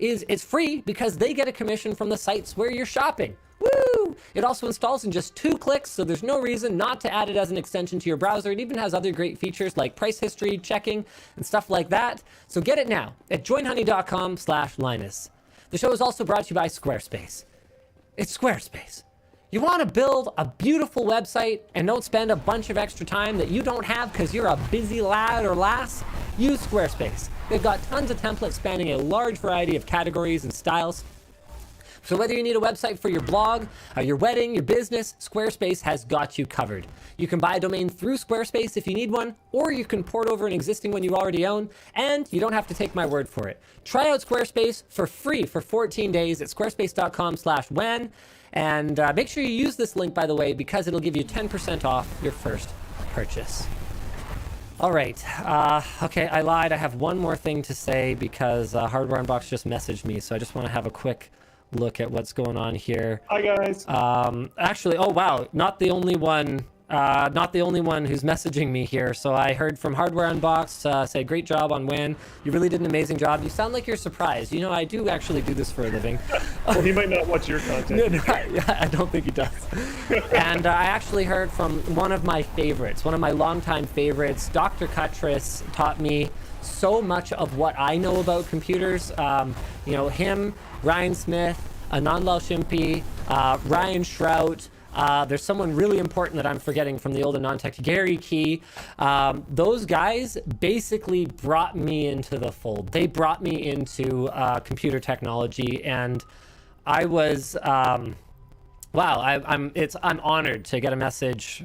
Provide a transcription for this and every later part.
is it's free because they get a commission from the sites where you're shopping. Woo! It also installs in just 2 clicks, so there's no reason not to add it as an extension to your browser. It even has other great features like price history checking and stuff like that. So get it now at joinhoney.com/Linus. The show is also brought to you by Squarespace. It's Squarespace. You want to build a beautiful website and don't spend a bunch of extra time that you don't have because you're a busy lad or lass? Use Squarespace. They've got tons of templates spanning a large variety of categories and styles. So whether you need a website for your blog, your wedding, your business, Squarespace has got you covered. You can buy a domain through Squarespace if you need one, or you can port over an existing one you already own, and you don't have to take my word for it. Try out Squarespace for free for 14 days at squarespace.com/WAN, and make sure you use this link, by the way, because it'll give you 10% off your first purchase. All right, okay, I lied. I have one more thing to say because Hardware Unbox just messaged me, so I just want to have a quick look at what's going on here. Hi guys. Actually, oh wow, not the only one who's messaging me here. So I heard from Hardware Unbox, say great job on Win. You really did an amazing job. You sound like you're surprised. You know, I do actually do this for a living. Well, he might not watch your content. No, I don't think he does. And I actually heard from one of my favorites, one of my longtime favorites, Dr. Cuttress taught me so much of what I know about computers. You know, him, Ryan Smith, Anand Lalshimpi, Ryan Shrout. There's someone really important that I'm forgetting from the old non-tech, Gary Key. Those guys basically brought me into the fold. They brought me into computer technology, and I was wow. I'm honored to get a message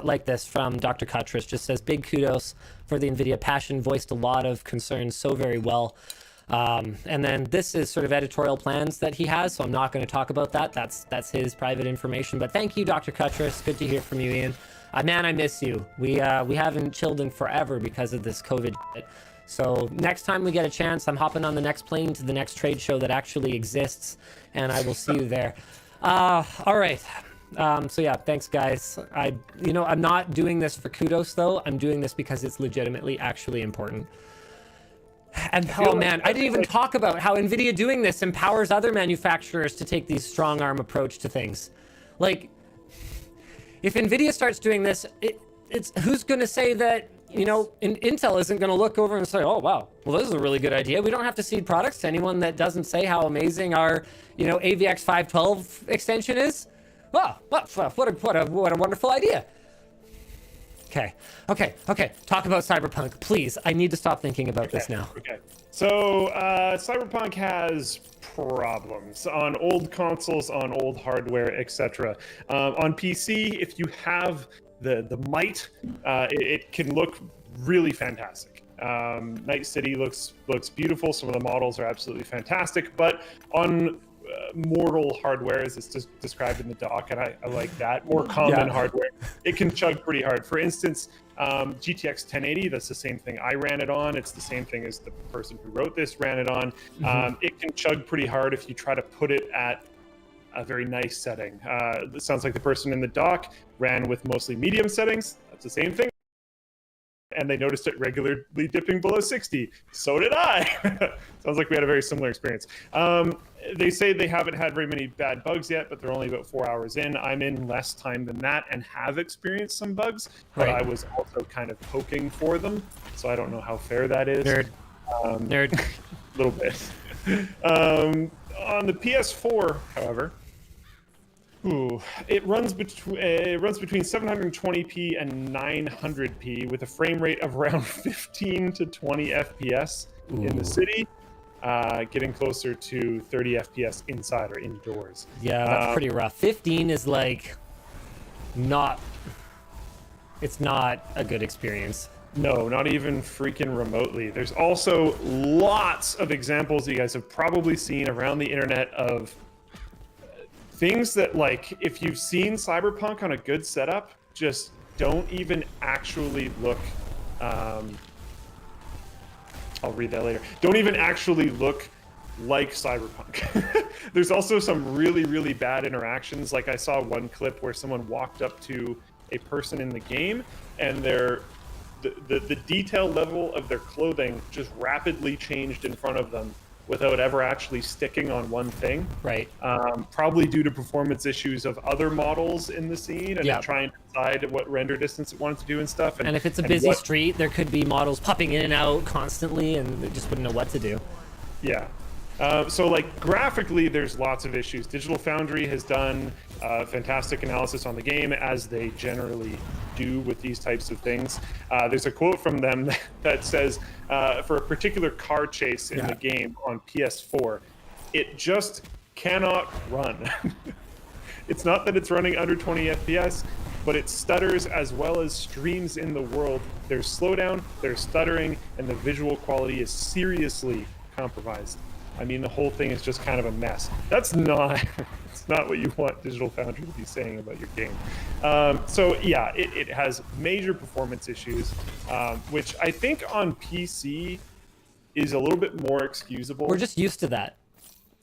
like this from Dr. Cuttress. Just says big kudos for the NVIDIA passion, voiced a lot of concerns so very well. And then this is sort of editorial plans that he has, so I'm not going to talk about that. That's his private information. But thank you, Dr. Cuttress. Good to hear from you, Ian. Man, I miss you. We haven't chilled in forever because of this COVID shit. So next time we get a chance, I'm hopping on the next plane to the next trade show that actually exists, and I will see you there. All right. So yeah, thanks guys. I'm not doing this for kudos though. I'm doing this because it's legitimately actually important. And oh man, I didn't even talk about how NVIDIA doing this empowers other manufacturers to take these strong arm approach to things. Like, if NVIDIA starts doing this, it's who's going to say that, you know, Intel isn't going to look over and say, oh wow, well this is a really good idea. We don't have to seed products to anyone that doesn't say how amazing our, you know, AVX 512 extension is. Oh, what a wonderful idea. Okay. Talk about Cyberpunk, please. I need to stop thinking about this now. Okay. So Cyberpunk has problems on old consoles, on old hardware, etc. On PC, if you have the might, it can look really fantastic. Night City looks beautiful. Some of the models are absolutely fantastic, but on mortal hardware, as it's described in the doc, and I like that, more common hardware, it can chug pretty hard. For instance, GTX 1080, that's the same thing I ran it on. It's the same thing as the person who wrote this ran it on. It can chug pretty hard if you try to put it at a very nice setting. It sounds like the person in the doc ran with mostly medium settings. That's the same thing. And they noticed it regularly dipping below 60. So did I. Sounds like we had a very similar experience. They say they haven't had very many bad bugs yet, but they're only about 4 hours in. I'm in less time than that and have experienced some bugs, but I was also kind of poking for them, so I don't know how fair that is. Nerd. A little bit. On the PS4, however, it runs between 720p and 900p with a frame rate of around 15 to 20 FPS in the city, getting closer to 30 FPS inside or indoors. Yeah, that's pretty rough. 15 is like it's not a good experience. No, not even freaking remotely. There's also lots of examples you guys have probably seen around the internet of things that, like, if you've seen Cyberpunk on a good setup, just don't even actually look, I'll read that later. Don't even actually look like Cyberpunk. There's also some really, really bad interactions. Like I saw one clip where someone walked up to a person in the game and the detail level of their clothing just rapidly changed in front of them without ever actually sticking on one thing. Right. Probably due to performance issues of other models in the scene, and Yeah. then trying to decide what render distance it wanted to do and stuff. And if it's a busy street, there could be models popping in and out constantly, and they just wouldn't know what to do. Yeah. So like graphically, there's lots of issues. Digital Foundry has done fantastic analysis on the game, as they generally do with these types of things. There's a quote from them that says, for a particular car chase in the game on PS4, it just cannot run. It's not that it's running under 20 FPS, but it stutters as well as streams in the world. There's slowdown, there's stuttering, and the visual quality is seriously compromised. I mean, the whole thing is just kind of a mess. That's not, it's not what you want Digital Foundry to be saying about your game. So yeah, it has major performance issues, which I think on PC is a little bit more excusable. We're just used to that.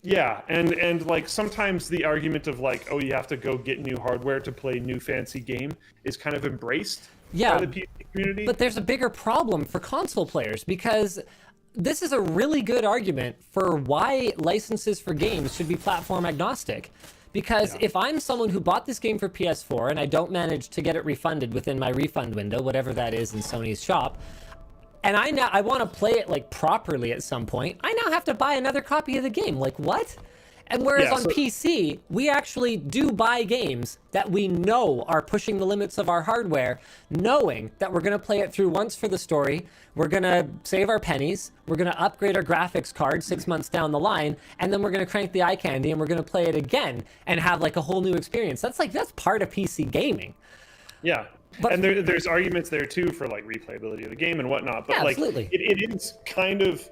Yeah, and like sometimes the argument of like, oh, you have to go get new hardware to play new fancy game is kind of embraced by the PC community. But there's a bigger problem for console players, because this is a really good argument for why licenses for games should be platform agnostic. Because if I'm someone who bought this game for PS4 and I don't manage to get it refunded within my refund window, whatever that is in Sony's shop, and I want to play it like properly at some point, I now have to buy another copy of the game. Like, what? And whereas on PC, we actually do buy games that we know are pushing the limits of our hardware, knowing that we're going to play it through once for the story, we're going to save our pennies, we're going to upgrade our graphics card 6 months down the line, and then we're going to crank the eye candy and we're going to play it again and have like a whole new experience. That's part of PC gaming. Yeah. And there's arguments there too for like replayability of the game and whatnot. But like, it is kind of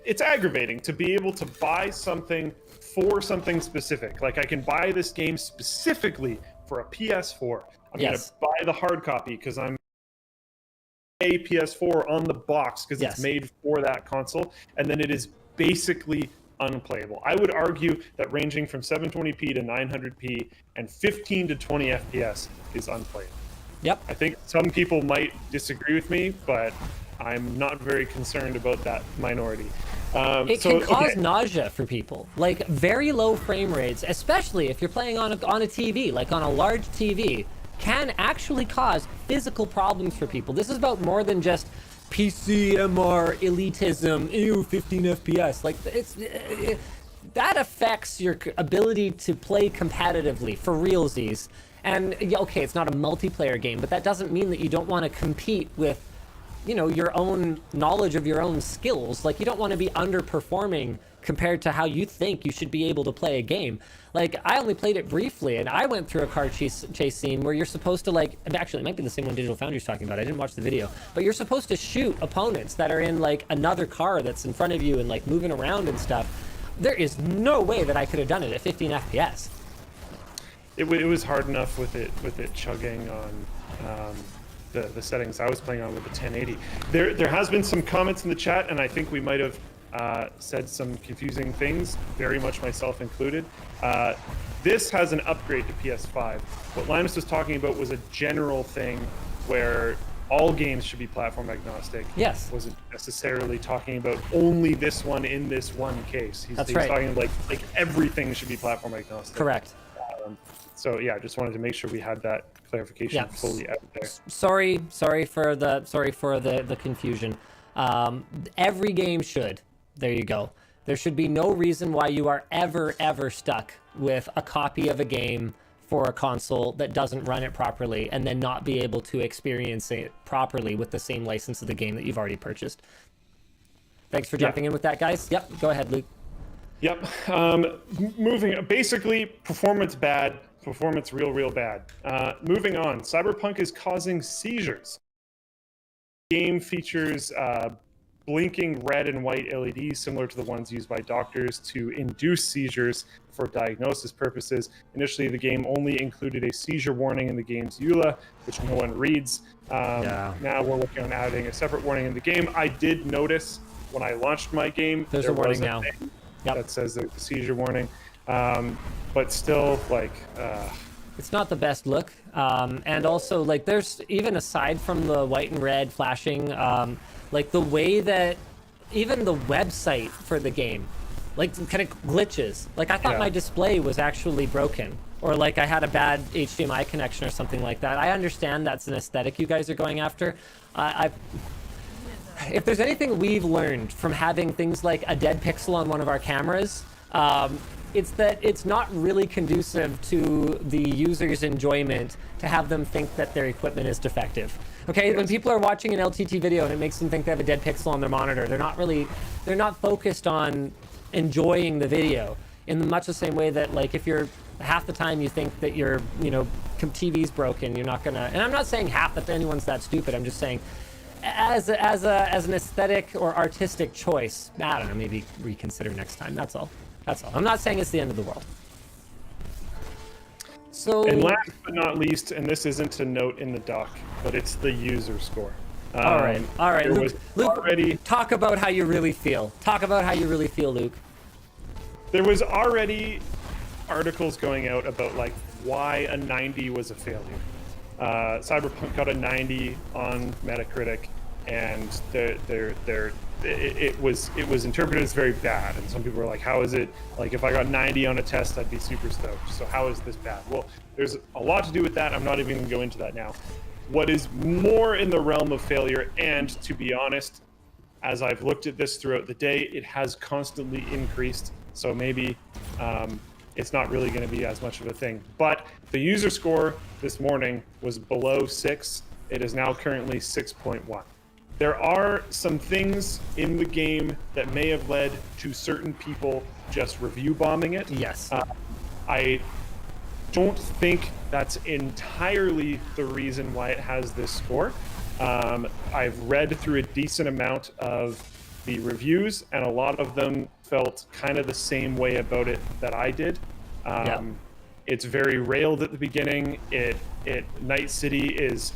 it's aggravating to be able to buy something for something specific. Like, I can buy this game specifically for a PS4. I'm going to buy the hard copy because I'm a PS4 on the box because it's made for that console, and then it is basically unplayable. I would argue that ranging from 720p to 900p and 15 to 20 FPS is unplayable. Yep. I think some people might disagree with me, but I'm not very concerned about that minority. It can cause nausea for people. Like, very low frame rates, especially if you're playing on a TV, like on a large TV, can actually cause physical problems for people. This is about more than just PC, MR, elitism, ew, 15 FPS. Like, that affects your ability to play competitively for realsies. And, okay, it's not a multiplayer game, but that doesn't mean that you don't want to compete with, you know, your own knowledge of your own skills. Like, you don't want to be underperforming compared to how you think you should be able to play a game. Like, I only played it briefly, and I went through a car chase scene where you're supposed to, like, actually, it might be the same one Digital Foundry's talking about. I didn't watch the video. But you're supposed to shoot opponents that are in, like, another car that's in front of you and, like, moving around and stuff. There is no way that I could have done it at 15 FPS. It was hard enough with it chugging on the settings I was playing on with the 1080. There has been some comments in the chat, and I think we might have said some confusing things, very much myself included. This has an upgrade to PS5. What Linus was talking about was a general thing where all games should be platform agnostic. Yes. Wasn't necessarily talking about only this one in this one case. He's talking like everything should be platform agnostic. Correct. So yeah, just wanted to make sure we had that clarification fully out there. Sorry for the confusion. Every game should. There you go. There should be no reason why you are ever stuck with a copy of a game for a console that doesn't run it properly and then not be able to experience it properly with the same license of the game that you've already purchased. Thanks for jumping in with that, guys. Yep, go ahead, Luke. Yep. Moving, basically, performance bad, performance real bad. Moving on, Cyberpunk is causing seizures. Game features blinking red and white LEDs similar to the ones used by doctors to induce seizures for diagnosis purposes. Initially, the game only included a seizure warning in the game's EULA, which no one reads. Now we're working on adding a separate warning in the game. I did notice when I launched my game, there's a warning now. That says there's a seizure warning, but still, like, it's not the best look. And also, like, there's, even aside from the white and red flashing, like, the way that even the website for the game, like kind of glitches. Like I thought my display was actually broken, or like I had a bad HDMI connection or something like that. I understand that's an aesthetic you guys are going after. If there's anything we've learned from having things like a dead pixel on one of our cameras, it's that it's not really conducive to the user's enjoyment to have them think that their equipment is defective. Okay, when people are watching an LTT video and it makes them think they have a dead pixel on their monitor, they're not focused on enjoying the video in much the same way that, like, if you're half the time you think that your, TV's broken, you're not gonna, and I'm not saying half that anyone's that stupid, I'm just saying as an aesthetic or artistic choice, I don't know, maybe reconsider next time. That's all. I'm not saying it's the end of the world. So, and last but not least, and this isn't a note in the doc, but it's the user score. All right. Luke, talk about how you really feel. Luke. There was already articles going out about like why a 90 was a failure. Cyberpunk got a 90 on Metacritic, and it was interpreted as very bad. And some people were like, "How is it? Like, if I got 90 on a test, I'd be super stoked. So how is this bad?" Well, there's a lot to do with that. I'm not even going to go into that now. What is more in the realm of failure, and to be honest, as I've looked at this throughout the day, it has constantly increased. So maybe it's not really going to be as much of a thing. But the user score this morning was below 6. It is now currently 6.1. There are some things in the game that may have led to certain people just review bombing it. Yes. I don't think that's entirely the reason why it has this score. I've read through a decent amount of the reviews, and a lot of them felt kind of the same way about it that I did. It's very railed at the beginning. Night City is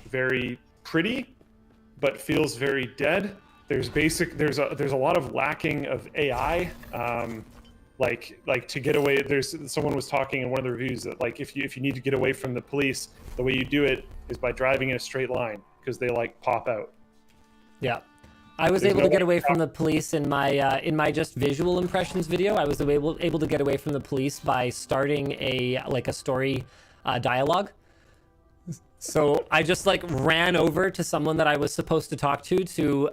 very pretty, but feels very dead. There's a lot of lacking of AI. Like to get away, someone was talking in one of the reviews that, like, if you need to get away from the police, the way you do it is by driving in a straight line, because they like pop out. Yeah. I was able to get away from the police in my just visual impressions video. I was able to get away from the police by starting a story dialogue. So I just like ran over to someone that I was supposed to talk to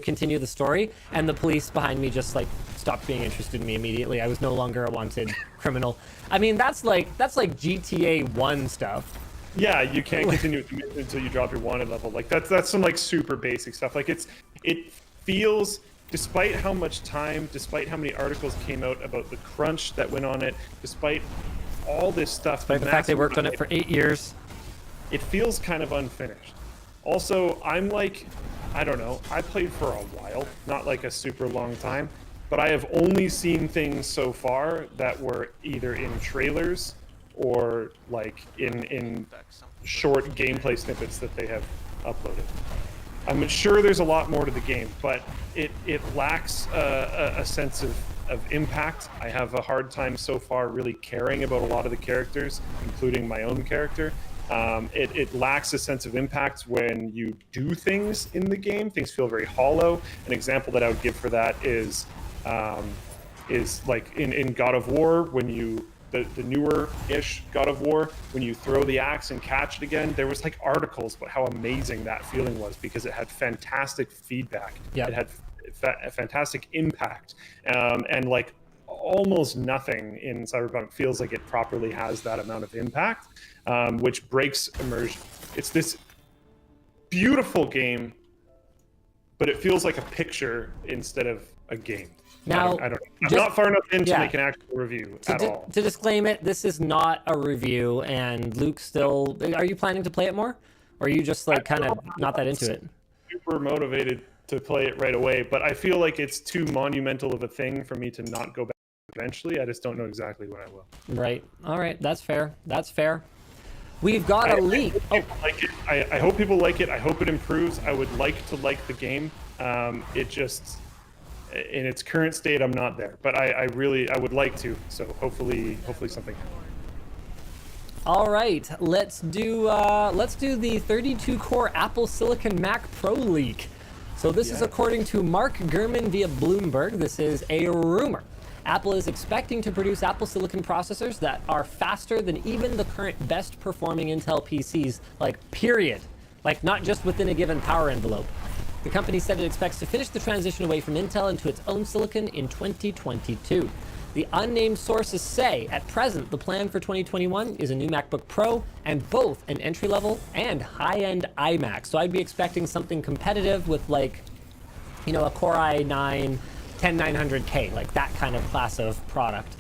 continue the story, and the police behind me just like stopped being interested in me immediately. I was no longer a wanted criminal. I mean, that's like GTA 1 stuff. Yeah, you can't continue with the mission until you drop your wanted level. Like that's some like super basic stuff. Like it feels, despite how much time, despite how many articles came out about the crunch that went on it, despite all this stuff, despite the fact they worked on it for 8 years, it feels kind of unfinished. Also, I'm like, I don't know, I played for a while, not like a super long time, but I have only seen things so far that were either in trailers or like in short gameplay snippets that they have uploaded. I'm sure there's a lot more to the game, but it lacks a sense of impact. I have a hard time so far really caring about a lot of the characters, including my own character. It lacks a sense of impact when you do things in the game. Things feel very hollow. An example that I would give for that is like in God of War, when you the newer-ish God of War, when you throw the axe and catch it again, there was like articles about how amazing that feeling was because it had fantastic feedback. Yep. It had a fantastic impact, and like almost nothing in Cyberpunk feels like it properly has that amount of impact, which breaks immersion. It's this beautiful game, but it feels like a picture instead of a game. Now, I'm not far enough in to make an actual review at all. To disclaim it, this is not a review, and Luke still... Are you planning to play it more? Or are you just like kind of not that into it? Super motivated to play it right away, but I feel like it's too monumental of a thing for me to not go back eventually. I just don't know exactly when I will. Right. All right. That's fair. That's fair. We've got a leak. I hope people like it. I hope it improves. I would like to like the game. It just... in its current state, I'm not there, but I would like to. So hopefully something happens. All right, let's do the 32 core Apple Silicon Mac Pro leak. So this is according to Mark Gurman via Bloomberg. This is a rumor. Apple is expecting to produce Apple Silicon processors that are faster than even the current best performing Intel PCs, like period. Like not just within a given power envelope. The company said it expects to finish the transition away from Intel into its own silicon in 2022. The unnamed sources say, at present, the plan for 2021 is a new MacBook Pro and both an entry-level and high-end iMac. So I'd be expecting something competitive with like, you know, a Core i9 10900K, like that kind of class of product.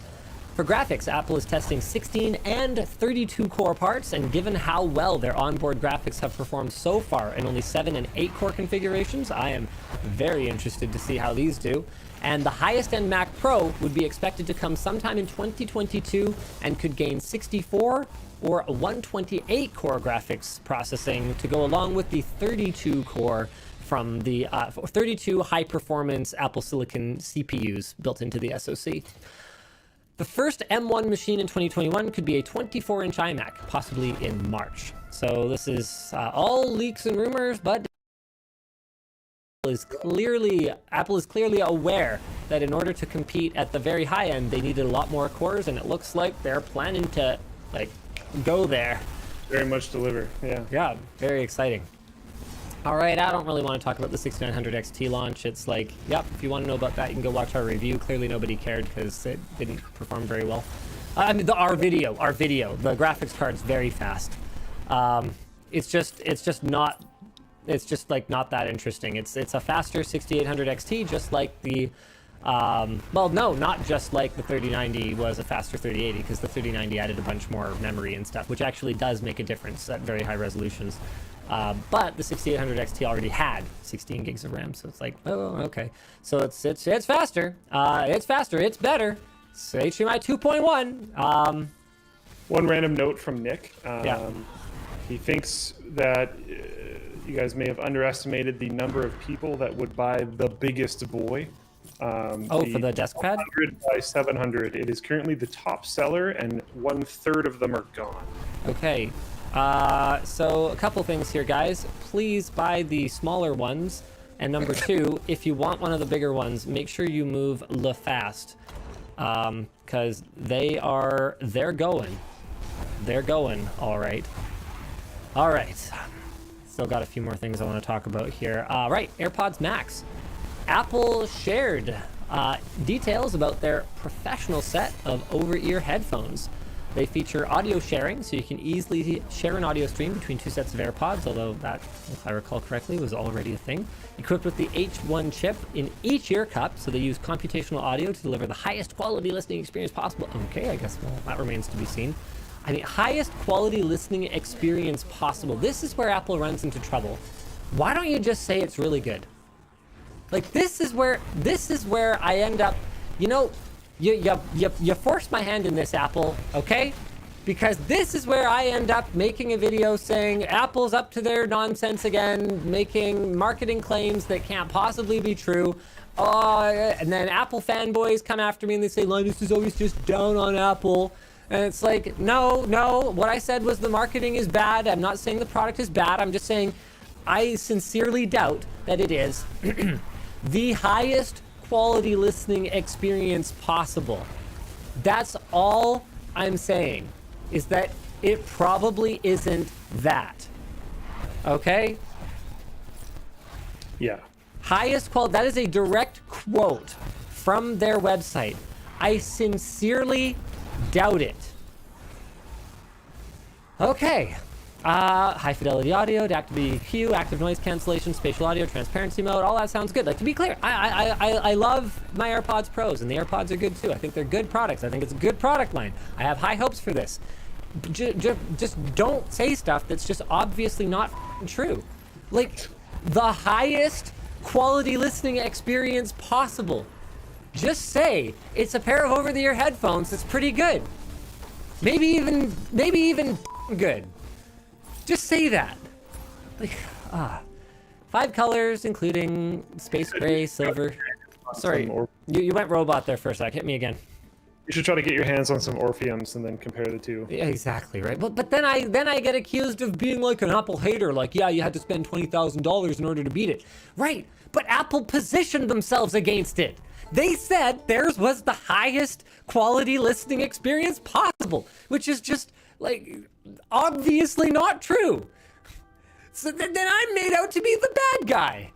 For graphics, Apple is testing 16 and 32 core parts, and given how well their onboard graphics have performed so far in only 7 and 8 core configurations, I am very interested to see how these do. And the highest end Mac Pro would be expected to come sometime in 2022 and could gain 64 or 128 core graphics processing to go along with the 32 core from the 32 high performance Apple Silicon CPUs built into the SoC. The first M1 machine in 2021 could be a 24-inch iMac, possibly in March. So this is all leaks and rumors, but Apple is clearly aware that in order to compete at the very high end, they needed a lot more cores, and it looks like they're planning to like go there. Very much deliver, yeah. Yeah, very exciting. All right, I don't really want to talk about the 6900 XT launch. It's like, yep, if you want to know about that, you can go watch our review. Clearly nobody cared because it didn't perform very well. I mean, our video, the graphics card's very fast. It's just not that interesting. It's a faster 6800 XT, just like the, well, no, not just like the 3090 was a faster 3080, because the 3090 added a bunch more memory and stuff, which actually does make a difference at very high resolutions. But the 6800 XT already had 16 gigs of RAM, so it's like, oh, okay. So it's faster. It's better. It's HDMI 2.1. One random note from Nick. Yeah. He thinks that you guys may have underestimated the number of people that would buy the biggest boy. For the desk pad? 100 by 700. It is currently the top seller, and 1/3 of them are gone. Okay. So a couple things here, guys. Please buy the smaller ones. And number two, if you want one of the bigger ones, make sure you move fast. Because they're going. They're going, all right. All right. Still got a few more things I want to talk about here. Right, AirPods Max. Apple shared details about their professional set of over-ear headphones. They feature audio sharing, so you can easily share an audio stream between two sets of AirPods, although that, if I recall correctly, was already a thing. Equipped with the H1 chip in each ear cup, so they use computational audio to deliver the highest quality listening experience possible. Okay, I guess, well, that remains to be seen. I mean, highest quality listening experience possible. This is where Apple runs into trouble. Why don't you just say it's really good? Like, this is where I end up, you know, you forced my hand in this, Apple, okay? Because this is where I end up making a video saying Apple's up to their nonsense again, making marketing claims that can't possibly be true. And then Apple fanboys come after me and they say, Linus is always just down on Apple. And it's like, no, what I said was the marketing is bad. I'm not saying the product is bad. I'm just saying I sincerely doubt that it is the highest quality listening experience possible. That's all I'm saying, is that it probably isn't that. Okay? Yeah. Highest quality, that is a direct quote from their website. I sincerely doubt it. Okay. High fidelity audio, adaptive EQ, active noise cancellation, spatial audio, transparency mode, all that sounds good. Like, to be clear, I love my AirPods Pros, and the AirPods are good too. I think they're good products. I think it's a good product line. I have high hopes for this. Just don't say stuff that's just obviously not true. Like, the highest quality listening experience possible. Just say it's a pair of over-the-ear headphones that's pretty good. Maybe even good. Just say that. Like, 5 colors, including space gray, silver. Sorry, you went robot there for a sec. Hit me again. You should try to get your hands on some Orpheums and then compare the two. Yeah, exactly, right. But then I get accused of being like an Apple hater, like, yeah, you had to spend $20,000 in order to beat it. Right, but Apple positioned themselves against it. They said theirs was the highest quality listening experience possible, which is just, like, obviously not true. So then I'm made out to be the bad guy.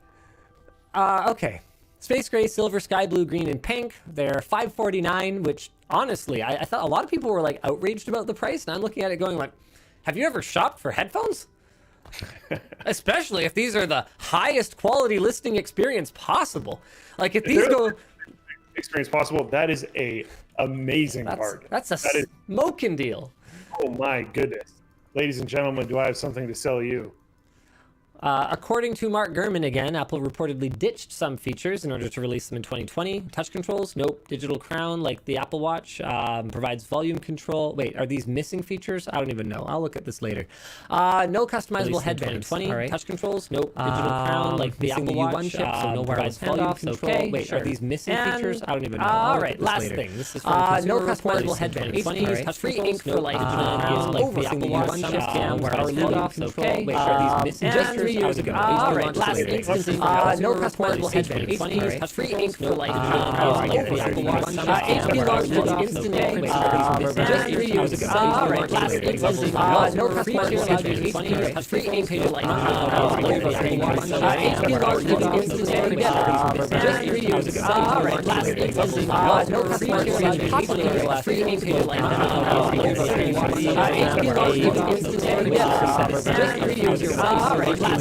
Okay. Space gray, silver, sky blue, green, and pink. They're $549, which honestly, I thought a lot of people were like outraged about the price, and I'm looking at it going like, have you ever shopped for headphones? Especially if these are the highest quality listening experience possible. Like if these go experience possible, that is a amazing part. That's a smoking deal. Oh my goodness. Ladies and gentlemen, do I have something to sell you? According to Mark Gurman again, Apple reportedly ditched some features in order to release them in 2020. Touch controls, nope. Digital crown, like the Apple Watch, provides volume control. Wait, are these missing features? I don't even know. I'll look at this later. No customizable headbands. Right. Touch controls, nope. Digital crown, like the Apple Watch, one chip, so no wireless volume control. Okay, wait, sure. Are these missing features? I don't even know. All right, last thing. This is from no customizable headbands. HP's free ink for life. Like the Apple Watch, wireless volume control. Wait, are these missing features? Years ago. All right, last instance is no customizable headband. HP's free ink for life. HP launched its instant ink just 3 years ago. All right, last instance is no customizable headband. HP's free ink for life. HP launched its instant ink just 3 years ago. All right, last instance is no customizable headband. Free ink for life. HP launched its instant ink just 3 years ago. All right, last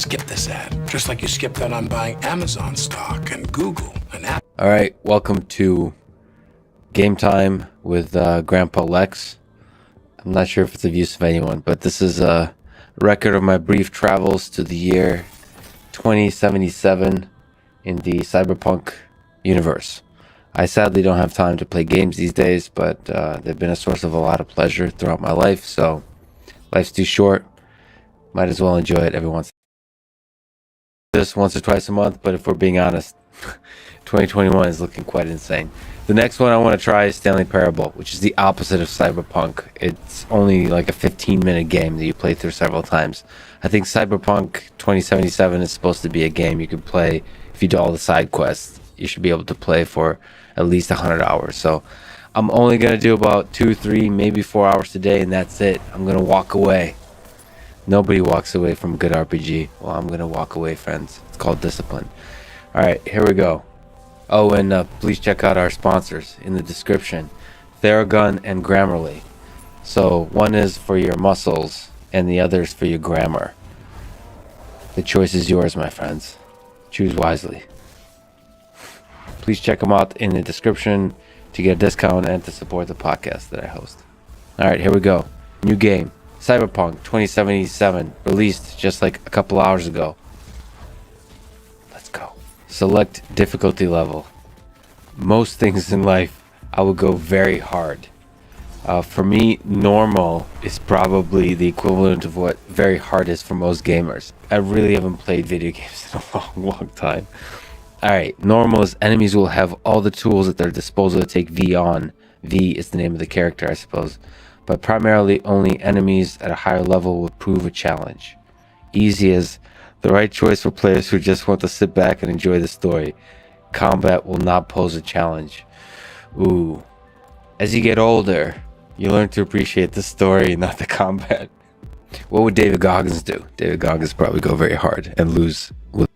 skip this ad, just like you skipped out on buying Amazon stock and Google and Apple. All right, welcome to Game Time with Grandpa Lex. I'm not sure if it's of use of anyone, but this is a record of my brief travels to the year 2077 in the cyberpunk universe. I sadly don't have time to play games these days, but they've been a source of a lot of pleasure throughout my life, so life's too short. Might as well enjoy it every once or twice a month, but if we're being honest, 2021 is looking quite insane. The next one I want to try is Stanley Parable, which is the opposite of Cyberpunk. It's only like a 15-minute game that you play through several times. I think Cyberpunk 2077 is supposed to be a game you can play if you do all the side quests. You should be able to play for at least 100 hours. So I'm only going to do about 2, 3, maybe 4 hours today, and that's it. I'm going to walk away. Nobody walks away from a good RPG. Well, I'm going to walk away, friends. It's called discipline. All right, here we go. Oh, and please check out our sponsors in the description, Theragun and Grammarly. So one is for your muscles and the other is for your grammar. The choice is yours, my friends. Choose wisely. Please check them out in the description to get a discount and to support the podcast that I host. All right, here we go. New game, Cyberpunk 2077, released just like a couple hours ago. Let's go. Select difficulty level. Most things in life, I would go very hard. For me, normal is probably the equivalent of what very hard is for most gamers. I really haven't played video games in a long time. Alright, normal is enemies will have all the tools at their disposal to take V on. V is the name of the character, I suppose. But primarily only enemies at a higher level will prove a challenge. Easy is the right choice for players who just want to sit back and enjoy the story. Combat will not pose a challenge. Ooh. As you get older, you learn to appreciate the story, not the combat. What would David Goggins do? David Goggins probably go very hard and lose with